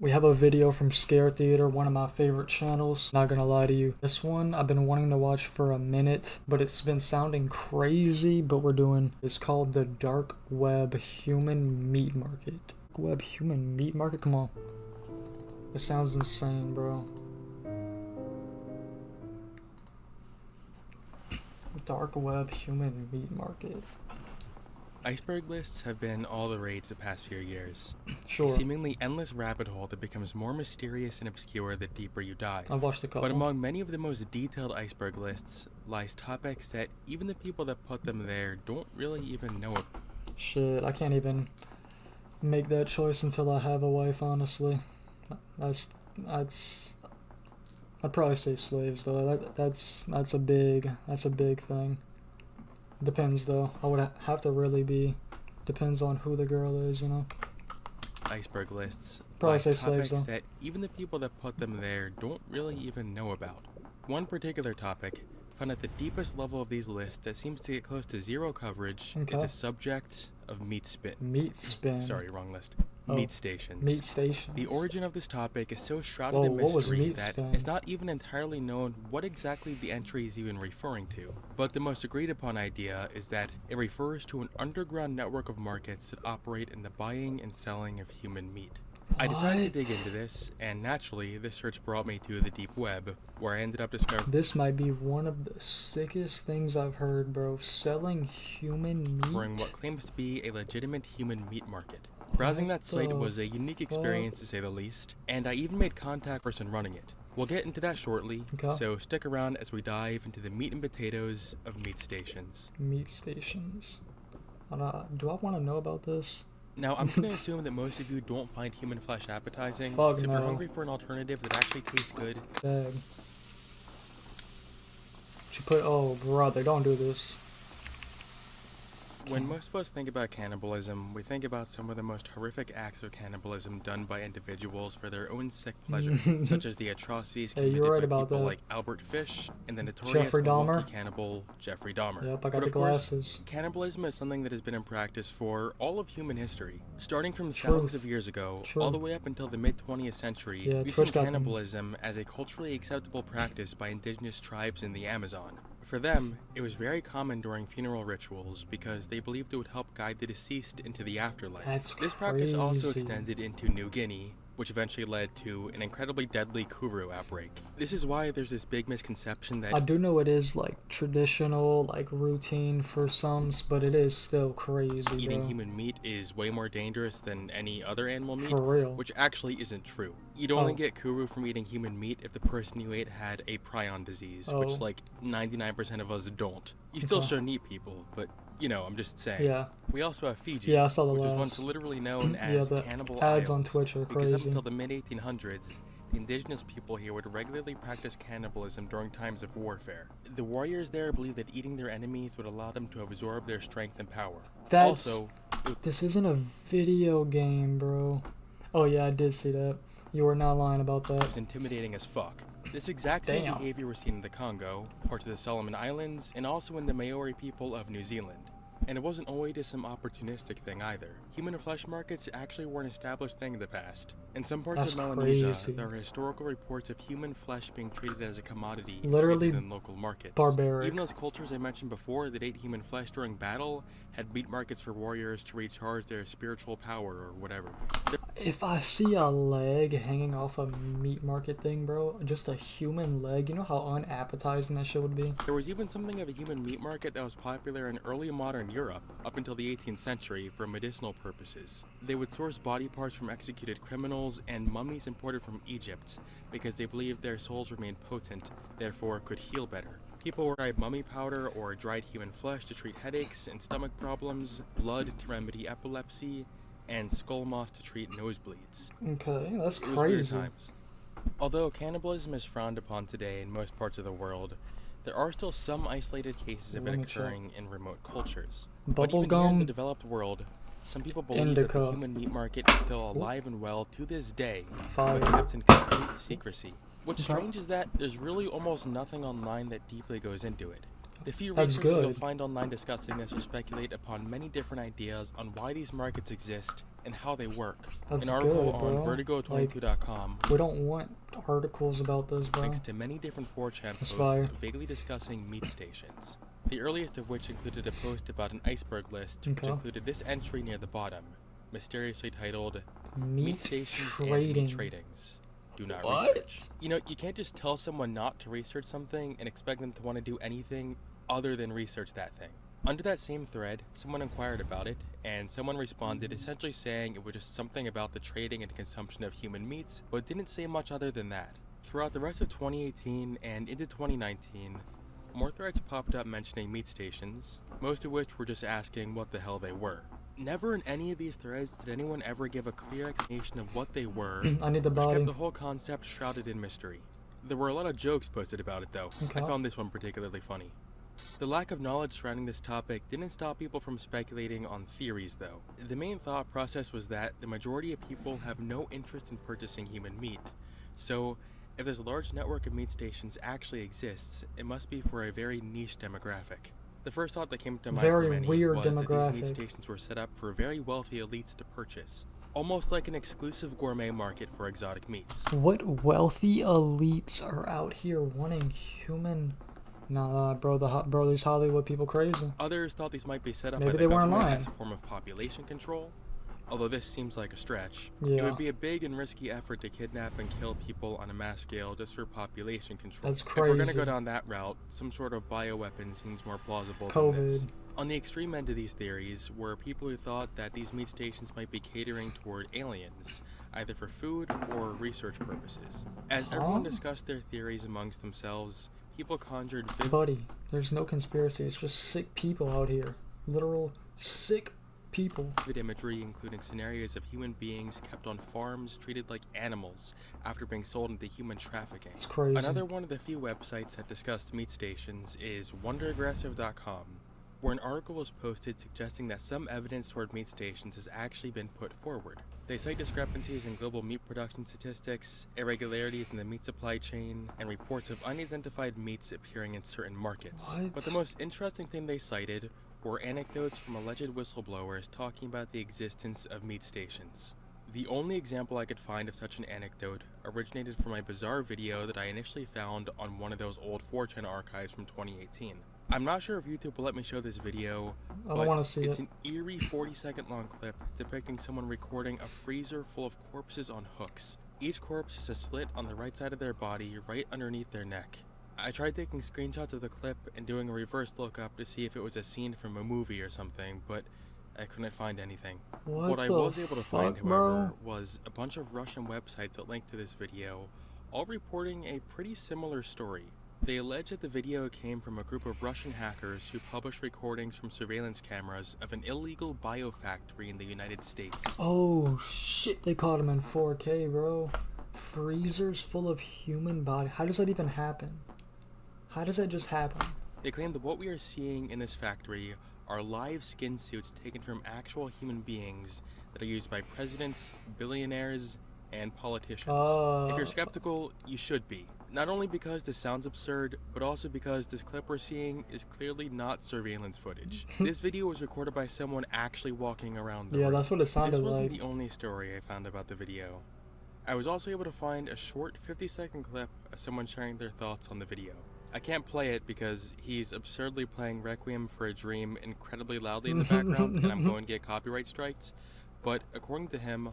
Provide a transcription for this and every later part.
We have a video from Scare Theater, one of my favorite channels. Not gonna lie to you. This one I've been wanting to watch for a minute, but it's been sounding crazy, but we're doing. It's called the Dark Web Human Meat Market. Dark Web Human Meat Market? Come on. This sounds insane, bro. Dark Web Human Meat Market. Iceberg lists have been all the rage the past few years. Sure. A seemingly endless rabbit hole that becomes more mysterious and obscure the deeper you dive. I've watched a couple. But among many of the most detailed iceberg lists lies topics that even the people that put them there don't really even know about. Shit, I can't even make that choice until I have a wife, honestly. I'd probably say slaves though. That's a big thing. Depends though. I would have to really be. Depends on who the girl is, you know. Iceberg lists Probably lies say slaves topics though. that even the people that put them there don't really even know about. One particular topic, found at the deepest level of these lists that seems to get close to zero coverage, is Okay. the subject of meat spin. Meat spin. Sorry, wrong list. Oh. Meat stations. Meat stations. The origin of this topic is so shrouded Whoa, in what was mystery meat that spin? it's not even entirely known what exactly the entry is even referring to. But the most agreed upon idea is that it refers to an underground network of markets that operate in the buying and selling of human meat. I decided to dig What? into this, and naturally, this search brought me to the deep web, where I ended up discovering This might be one of the sickest things I've heard, bro. Selling human meat. what claims to be a legitimate human meat market. Browsing that site was a unique experience to say the least, and I even made contact with the person running it. We'll get into that shortly, Okay. so stick around as we dive into the meat and potatoes of meat stations. Meat stations. Do I want to know about this? Now, I'm going to assume that most of you don't find human flesh appetizing, Fuck so if no. you're hungry for an alternative that actually tastes good, Dang. Oh, brother, don't do this. when most of us think about cannibalism, we think about some of the most horrific acts of cannibalism done by individuals for their own sick pleasure, such as the atrocities Hey, committed you're right by about people that. like Albert Fish and the notorious Jeffrey Dahmer? Milwaukee cannibal Jeffrey Dahmer. Yep, I got But the of course, glasses. cannibalism is something that has been in practice for all of human history, starting from Truth. thousands of years ago, all Truth. the way up until the mid-20th century. Yeah, We've Twitch seen got them. cannibalism as a culturally acceptable practice by indigenous tribes in the Amazon. For them, it was very common during funeral rituals because they believed it would help guide the deceased into the afterlife. That's This practice also crazy. extended into New Guinea, which eventually led to an incredibly deadly kuru outbreak. This is why there's this big misconception that I do know it is like traditional, like routine for some, but it is still crazy, eating bro. human meat is way more dangerous than any other animal meat, For real. which actually isn't true. You'd only Oh. get kuru from eating human meat if the person you ate had a prion disease, Oh. which like 99% of us don't. You still Okay. shouldn't eat people, but you know, I'm just saying. Yeah. We also have Fiji, Yeah, I saw the which was last. once literally known Yeah, as the Cannibal ads on Isles, Twitch are because up crazy. until the mid-1800s, the indigenous people here would regularly practice cannibalism during times of warfare. The warriors there believed that eating their enemies would allow them to absorb their strength and power. That's. Also, This isn't a video game, bro. Oh yeah, I did see that. You were not lying about it that. was intimidating as fuck. This exact same Damn. behavior was seen in the Congo, parts of the Solomon Islands, and also in the Maori people of New Zealand. And it wasn't always just some opportunistic thing either. Human flesh markets actually were an established thing in the past. In some parts That's of Melanesia, crazy. there are historical reports of human flesh being treated as a commodity Literally in local markets. barbaric. Even those cultures I mentioned before that ate human flesh during battle had meat markets for warriors to recharge their spiritual power or whatever. If I see a leg hanging off a meat market thing, bro, just a human leg, you know how unappetizing that shit would be? There was even something of a human meat market that was popular in early modern Europe up until the 18th century for medicinal purposes. They would source body parts from executed criminals and mummies imported from Egypt because they believed their souls remained potent, therefore could heal better. People would try mummy powder or dried human flesh to treat headaches and stomach problems, blood to remedy epilepsy, and skull moss to treat nosebleeds. Okay, that's It was weird crazy. times. Although cannibalism is frowned upon today in most parts of the world, there are still some isolated cases of Let it me check. occurring in remote cultures. But even here in Bubblegum, the developed world, some people believe that indica. the human meat market is still alive and well to this day, Fire. but kept in complete secrecy. What's Okay. strange is that there's really almost nothing online that deeply goes into it. The few That's resources you'll good. find online discussing this will speculate upon many different ideas on why these markets exist and how they work. That's An article good, on bro. vertigo22.com We don't want articles about this, bro. links to many different 4chan That's posts fire. vaguely discussing meat stations. The earliest of which included a post about an iceberg list, which Okay. included this entry near the bottom, mysteriously titled Meat Stations trading. and Meat Tradings. Do not What? research. You know, you can't just tell someone not to research something and expect them to want to do anything other than research that thing. Under that same thread, someone inquired about it, and someone responded essentially saying it was just something about the trading and consumption of human meats, but didn't say much other than that. Throughout the rest of 2018 and into 2019, more threads popped up mentioning meat stations, most of which were just asking what the hell they were. Never in any of these threads did anyone ever give a clear explanation of what they were, I need the which body. kept the whole concept shrouded in mystery. There were a lot of jokes posted about it though. Okay. I found this one particularly funny. The lack of knowledge surrounding this topic didn't stop people from speculating on theories though. The main thought process was that the majority of people have no interest in purchasing human meat. So, if this large network of meat stations actually exists, it must be for a very niche demographic. The first thought that came to mind Very for many weird was that these demographic. meat stations were set up for very wealthy elites to purchase, almost like an exclusive gourmet market for exotic meats. What wealthy elites are out here wanting human? Nah, bro. Bro, these Hollywood people crazy. Others thought these might be set up Maybe by they the weren't government lying. as a form of population control. Although this seems like a stretch, it Yeah. would be a big and risky effort to kidnap and kill people on a mass scale just for population control. That's If we're gonna crazy. go down that route, some sort of bioweapon seems more plausible than this. COVID. On the extreme end of these theories were people who thought that these meat stations might be catering toward aliens, either for food or research purposes. As everyone Huh? discussed their theories amongst themselves, people conjured vivid Buddy, there's no conspiracy. It's just sick people out here. Literal sick people. imagery, including scenarios of human beings kept on farms treated like animals after being sold into human trafficking. It's crazy. Another one of the few websites that discussed meat stations is wonderaggressive.com, where an article was posted suggesting that some evidence toward meat stations has actually been put forward. They cite discrepancies in global meat production statistics, irregularities in the meat supply chain, and reports of unidentified meats appearing in certain markets. What? But the most interesting thing they cited were anecdotes from alleged whistleblowers talking about the existence of meat stations. The only example I could find of such an anecdote originated from a bizarre video that I initially found on one of those old 4chan archives from 2018. I'm not sure if YouTube will let me show this video, I don't but want to see it's it. an eerie 40-second long clip depicting someone recording a freezer full of corpses on hooks. Each corpse has a slit on the right side of their body, right underneath their neck. I tried taking screenshots of the clip and doing a reverse lookup to see if it was a scene from a movie or something, but I couldn't find anything. What I the was able to find, fuck, however, bro? was a bunch of Russian websites that linked to this video, all reporting a pretty similar story. They allege that the video came from a group of Russian hackers who published recordings from surveillance cameras of an illegal biofactory in the United States. Oh shit! They caught him in 4K, bro. Freezers full of human body. How does that even happen? How does that just happen? They claim that what we are seeing in this factory are live skin suits taken from actual human beings that are used by presidents, billionaires, and politicians. If you're skeptical, you should be. Not only because this sounds absurd, but also because this clip we're seeing is clearly not surveillance footage. This video was recorded by someone actually walking around the Yeah, room. that's what it sounded This wasn't like. the only story I found about the video. I was also able to find a short 50-second clip of someone sharing their thoughts on the video. I can't play it because he's absurdly playing Requiem for a Dream incredibly loudly in the background and I'm going to get copyright strikes, but according to him,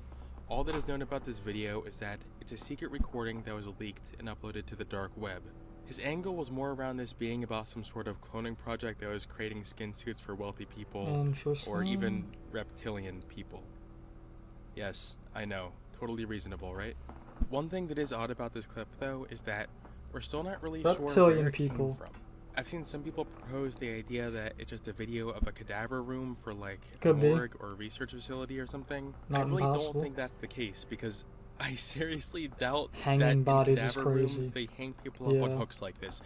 all that is known about this video is that it's a secret recording that was leaked and uploaded to the dark web. His angle was more around this being about some sort of cloning project that was creating skin suits for wealthy people, Interesting. or even reptilian people. Yes, I know, totally reasonable, right? One thing that is odd about this clip though is that we're still not really sure Reptilian where it people. came from. I've seen some people propose the idea that it's just a video of a cadaver room for like a Could be. morgue or research facility or something. Not I really impossible. don't think that's the case because I seriously doubt Hanging that in bodies is cadaver crazy. rooms they hang people up on Yeah. hooks like this.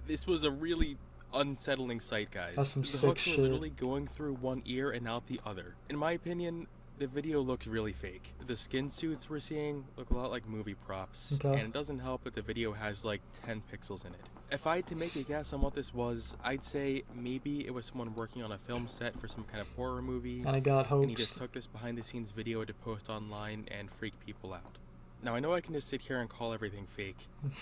This was a really unsettling sight, guys. That's some the sick hooks shit. were literally going through one ear and out the other. In my opinion, the video looks really fake. The skin suits we're seeing look a lot like movie props, Okay. and it doesn't help that the video has like 10 pixels in it. If I had to make a guess on what this was, I'd say maybe it was someone working on a film set for some kind of horror movie, And it got and he just hoaxed. took this behind the scenes video to post online and freak people out. Now I know I can just sit here and call everything fake,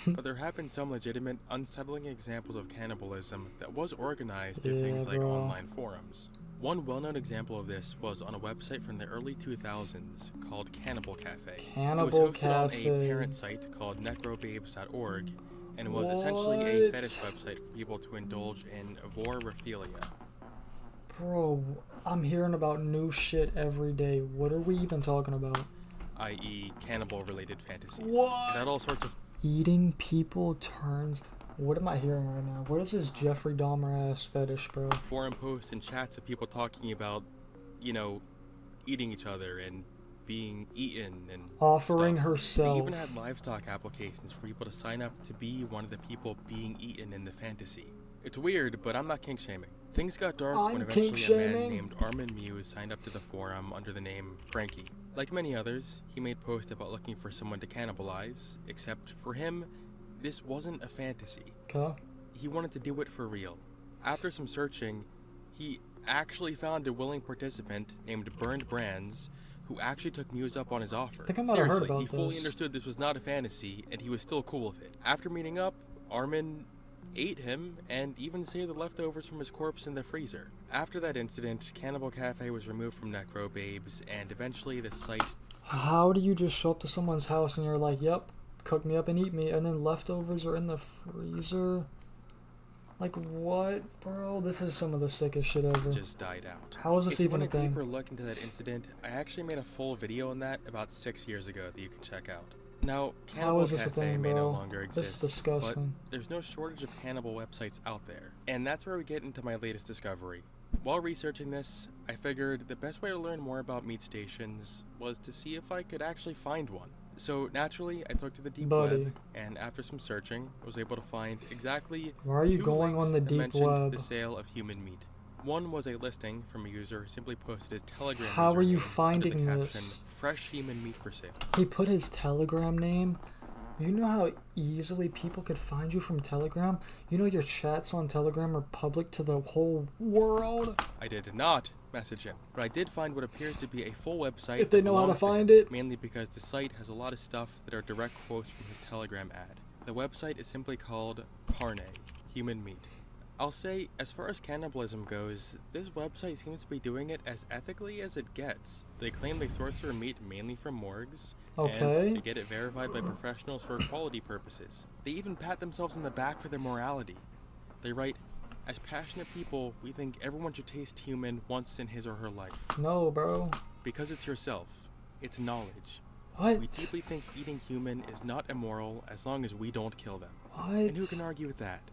but there have been some legitimate, unsettling examples of cannibalism that was organized through things like bro. online forums. One well-known example of this was on a website from the early 2000s called Cannibal Cafe. It was Cannibal hosted on a Cafe. parent site called necrobabes.org, and was essentially a What? fetish website for people to indulge in vorophilia. Bro, I'm hearing about new shit every day. What are we even talking about? i.e. cannibal-related fantasies. What? It had all sorts of Eating people turns... What am I hearing right now? What is this Jeffrey Dahmer ass fetish, bro? forum posts and chats of people talking about, you know, eating each other and being eaten and Offering stuff. herself. They even had livestock applications for people to sign up to be one of the people being eaten in the fantasy. It's weird, but I'm not kink shaming. Things got dark when I'm eventually kink a man shaming. named Armin Muse signed up to the forum under the name Frankie. Like many others, he made posts about looking for someone to cannibalize, except for him, this wasn't a fantasy. Okay. He wanted to do it for real. After some searching, he actually found a willing participant named Burned Brands, who actually took Muse up on his offer. I think I might have heard Seriously, about he fully this. understood this was not a fantasy, and he was still cool with it. After meeting up, Armin ate him and even saved the leftovers from his corpse in the freezer. After that incident, Cannibal Cafe was removed from Necrobabes, and eventually the site... How do you just show up to someone's house and you're like, yep, cook me up and eat me, and then leftovers are in the freezer? Like, what, bro? This is some of the sickest shit ever. just died out. How is this If you even a want a thing? deeper look into that incident, I actually made a full video on that about 6 years ago that you can check out. Now, How Cannibal is this a Cafe thing, may no bro? longer This exist, is disgusting. but there's no shortage of cannibal websites out there. And that's where we get into my latest discovery. While researching this, I figured the best way to learn more about meat stations was to see if I could actually find one. So naturally, I took to the deep Buddy. web, and after some searching, was able to find exactly Why are you 2 going links on the that deep mentioned web? the sale of human meat. One was a listing from a user who simply posted his Telegram How are you username finding under the this? caption, "Fresh human meat for sale." He put his Telegram name. You know how easily people could find you from Telegram? You know your chats on Telegram are public to the whole world? I did not message him, but I did find what appears to be a full website. If they that know how to belongs him, find it. Mainly because the site has a lot of stuff that are direct quotes from his Telegram ad. The website is simply called Carne, Human Meat. I'll say, as far as cannibalism goes, this website seems to be doing it as ethically as it gets. They claim they source their meat mainly from morgues, Okay. and they get it verified by professionals for quality purposes. They even pat themselves in the back for their morality. They write, "As passionate people, we think everyone should taste human once in his or her life. No, bro. Because it's yourself. It's knowledge. What? We deeply think eating human is not immoral as long as we don't kill them." What? And who can argue with that?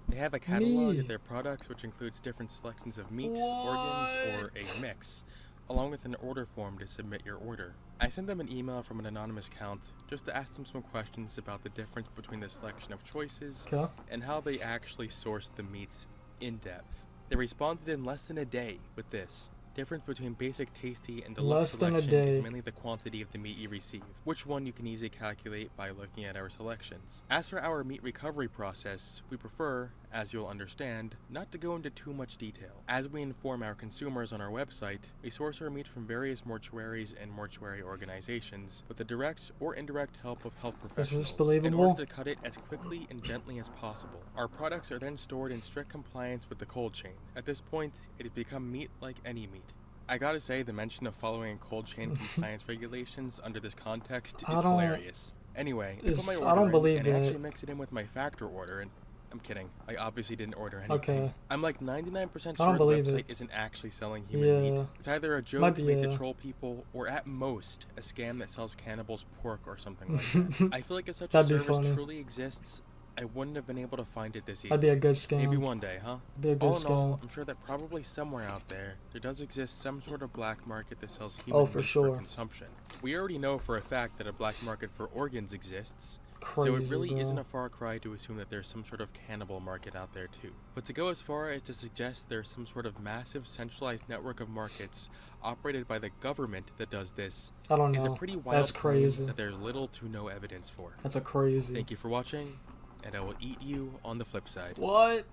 They have a catalog Me. of their products which includes different selections of meat, organs, or a mix, along with an order form to submit your order. I sent them an email from an anonymous account just to ask them some questions about the difference between the selection of choices Okay. and how they actually source the meats in depth. They responded in less than a day with this. Difference between basic, tasty, and deluxe Less than a selection day. is mainly the quantity of the meat you receive, which one you can easily calculate by looking at our selections. As for our meat recovery process, we prefer, as you'll understand, not to go into too much detail. As we inform our consumers on our website, we source our meat from various mortuaries and mortuary organizations with the direct or indirect help of health professionals in believable? order to cut it as quickly and gently as possible. Our products are then stored in strict compliance with the cold chain. At this point, it has become meat like any meat. I gotta say, the mention of following cold chain compliance regulations under this context is hilarious. Anyway, I put my order I don't in believe and that. actually mix it in with my factor order, and I'm kidding. I obviously didn't order anything. Okay. I'm like 99% I don't sure the believe website it. isn't actually selling human Yeah. meat. It's either a joke Might be, made to yeah. troll people, or at most, a scam that sells cannibals pork or something like that. I feel like if such a That'd be service funny. truly exists, I wouldn't have been able to find it this easy. That'd be a good scam. Maybe one day, huh? Be a good All in all, scam. I'm sure that probably somewhere out there does exist some sort of black market that sells Oh, human for meat sure. for consumption. We already know for a fact that a black market for organs exists, Crazy, so it really bro. isn't a far cry to assume that there's some sort of cannibal market out there too. But to go as far as to suggest there's some sort of massive centralized network of markets operated by the government that does this I don't is a know. pretty wild That's crazy. claim that there's little to no evidence for. That's a crazy. Thank you for watching, and I will eat you on the flip side. What?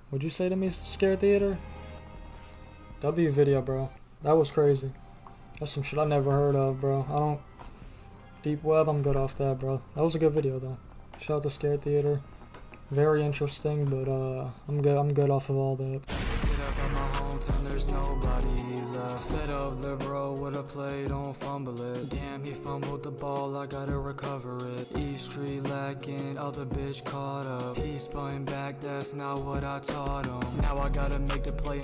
Would you say to me, Scare Theater? W video, bro. That was crazy. That's some shit I never heard of, bro. I don't... Deep web, I'm good off that, bro. That was a good video, though. Shout out to Scare Theater. Very interesting, but I'm good off of all that. Get up in my hometown, there's nobody left. Set up the bro with a play, don't fumble it. Damn, he fumbled the ball, I gotta recover it. East Street lacking, other bitch caught up. He spun back, that's not what I taught him. Now I gotta make the play.